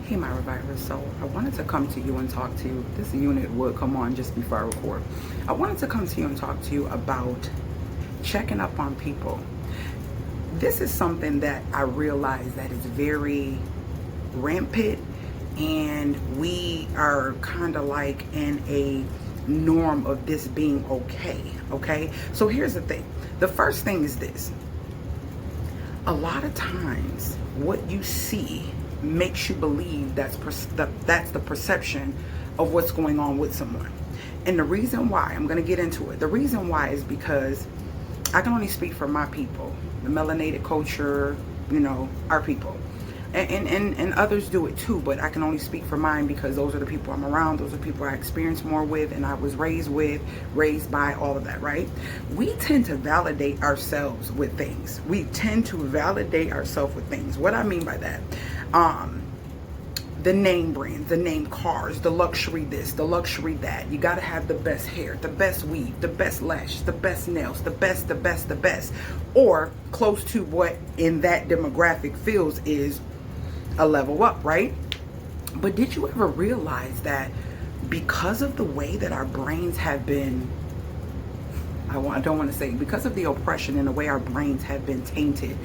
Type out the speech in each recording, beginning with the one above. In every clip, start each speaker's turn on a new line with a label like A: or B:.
A: Hey, my revivers. So I wanted to come to you and talk to you. This unit would come on just before I record. I wanted to come to you and talk to you about checking up on people. This is something that I realize that is very rampant, and we are kind of like in a norm of this being okay. So here's the thing. The first thing is this. A lot of times what you see makes you believe that's the perception of what's going on with someone. And the reason why, I'm going to get into it. The reason why is because I can only speak for my people, the melanated culture, our people. And others do it too, but I can only speak for mine because those are the people I'm around. Those are people I experience more with, and I was raised by, all of that, right? We tend to validate ourselves with things. What I mean by that, the name brands, the name cars, the luxury this, the luxury that. You got to have the best hair, the best weave, the best lashes, the best nails, the best, or close to what in that demographic feels is a level up, right? But did you ever realize that because of the way that our brains have been, because of the oppression and the way our brains have been tainted,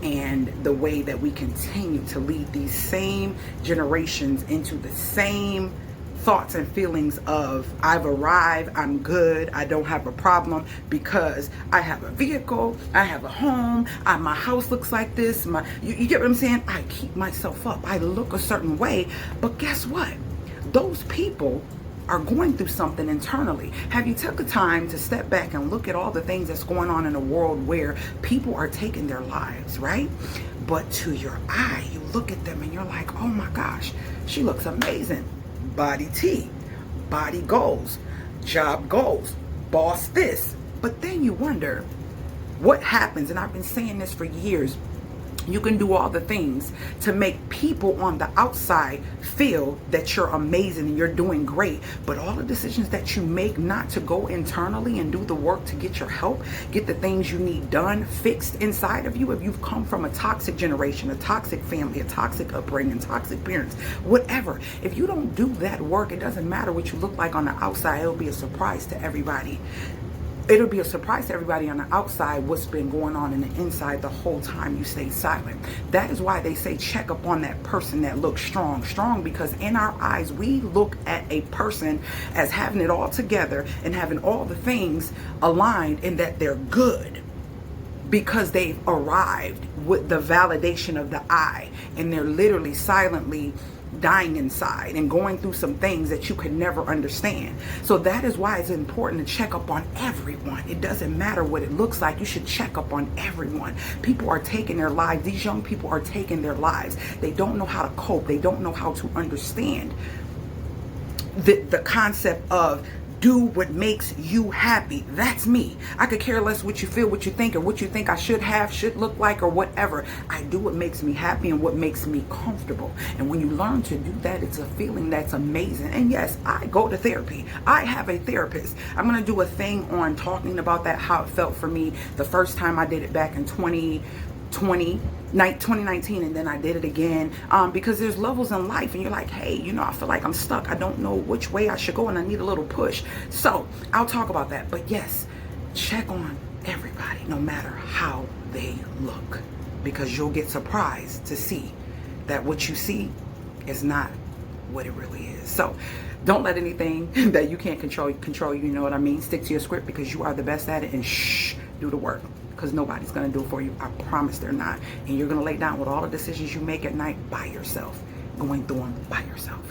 A: and the way that we continue to lead these same generations into the same thoughts and feelings of I've arrived, I'm good, I don't have a problem because I have a vehicle, I have a home, my house looks like this, you get what I'm saying? I keep myself up, I look a certain way, but guess what? Those people are going through something internally. Have you took the time to step back and look at all the things that's going on in a world where people are taking their lives, right? But to your eye, you look at them and you're like, oh my gosh, she looks amazing. Body T, body goals, job goals, boss this. But then you wonder what happens, and I've been saying this for years. You can do all the things to make people on the outside feel that you're amazing and you're doing great. But all the decisions that you make not to go internally and do the work to get your help, get the things you need done, fixed inside of you. If you've come from a toxic generation, a toxic family, a toxic upbringing, toxic parents, whatever. If you don't do that work, it doesn't matter what you look like on the outside. It'll be a surprise to everybody. It'll be a surprise to everybody on the outside what's been going on in the inside the whole time you stay silent. That is why they say check up on that person that looks strong. Strong because in our eyes, we look at a person as having it all together and having all the things aligned and that they're good because they've arrived with the validation of the I, and they're literally silently dying inside and going through some things that you could never understand. So that is why it's important to check up on everyone. It doesn't matter what it looks like. You should check up on everyone. People are taking their lives. These young people are taking their lives. They don't know how to cope. They don't know how to understand the concept of do what makes you happy. That's me. I could care less what you feel, what you think, or what you think I should look like, or whatever. I do what makes me happy and what makes me comfortable. And when you learn to do that, it's a feeling that's amazing. And yes, I go to therapy. I have a therapist. I'm going to do a thing on talking about that, how it felt for me the first time I did it back in 2019, and then I did it again because there's levels in life and you're like, hey, I feel like I'm stuck. I don't know which way I should go and I need a little push. So I'll talk about that. But yes, check on everybody no matter how they look, because you'll get surprised to see that what you see is not what it really is. So don't let anything that you can't control you. You know what I mean? Stick to your script because you are the best at it, and do the work. Because nobody's going to do it for you. I promise they're not. And you're going to lay down with all the decisions you make at night by yourself, going through them by yourself.